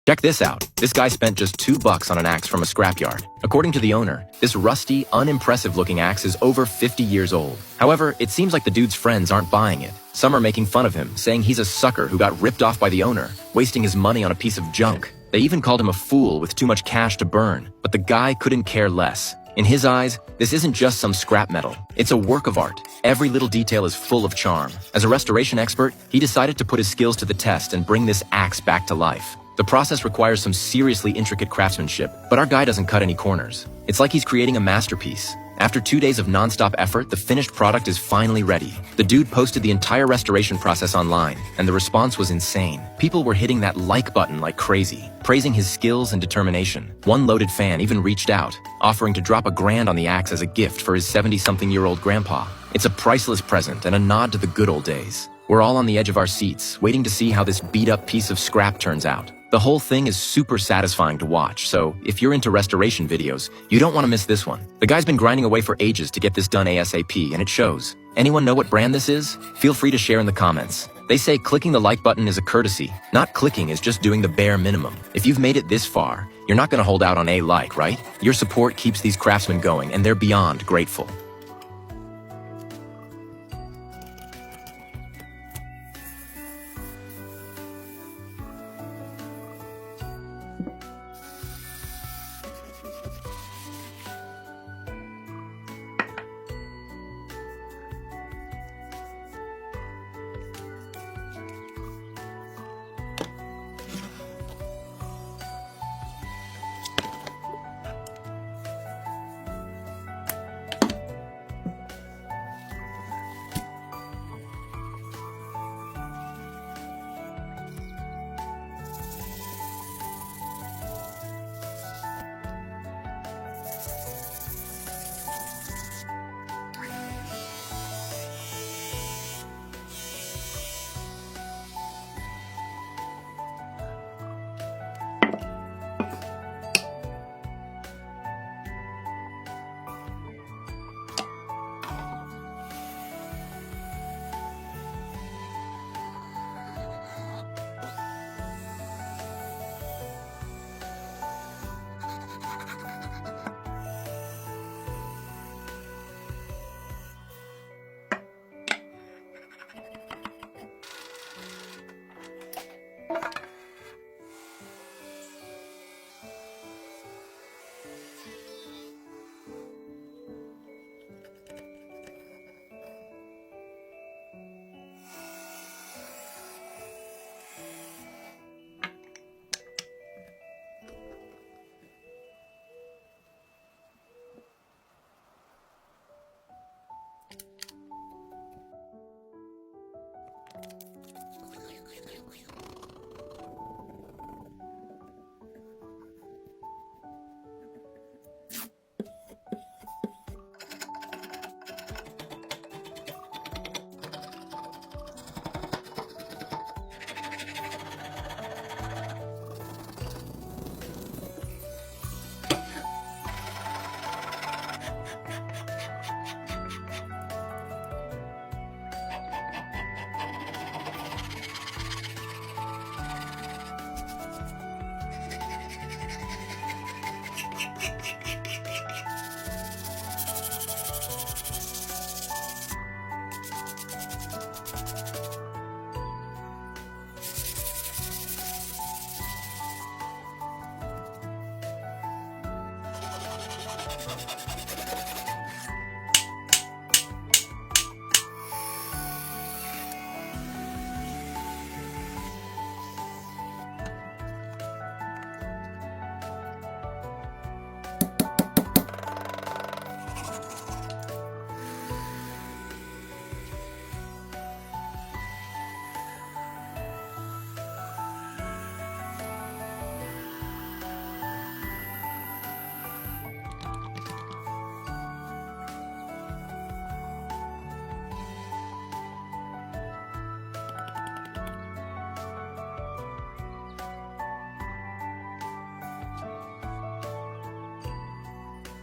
Check this out. This guy spent just $2 on an axe from a scrapyard. According to the owner, this rusty, unimpressive-looking axe is over 50 years old. However, it seems like the dude's friends aren't buying it. Some are making fun of him, saying he's a sucker who got ripped off by the owner, wasting his money on a piece of junk. They even called him a fool with too much cash to burn, but the guy couldn't care less. In his eyes, this isn't just some scrap metal. It's a work of art. Every little detail is full of charm. As a restoration expert, he decided to put his skills to the test and bring this axe back to life. The process requires some seriously intricate craftsmanship, but our guy doesn't cut any corners. It's like he's creating a masterpiece. After 2 days of non-stop effort, the finished product is finally ready. The dude posted the entire restoration process online, and the response was insane. People were hitting that like button like crazy, praising his skills and determination. One loaded fan even reached out, offering to drop $1,000 on the axe as a gift for his 70-something-year-old grandpa. It's a priceless present and a nod to the good old days. We're all on the edge of our seats, waiting to see how this beat-up piece of scrap turns out. The whole thing is super satisfying to watch, so if you're into restoration videos, you don't want to miss this one. The guy's been grinding away for ages to get this done ASAP, and it shows. Anyone know what brand this is? Feel free to share in the comments. They say clicking the like button is a courtesy. Not clicking is just doing the bare minimum. If you've made it this far, you're not going to hold out on a like, right? Your support keeps these craftsmen going, and they're beyond grateful.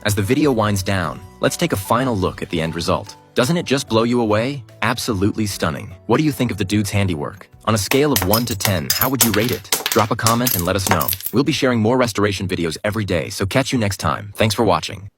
As the video winds down, let's take a final look at the end result. Doesn't it just blow you away? Absolutely stunning. What do you think of the dude's handiwork? On a scale of 1 to 10, how would you rate it? Drop a comment and let us know. We'll be sharing more restoration videos every day, so catch you next time. Thanks for watching.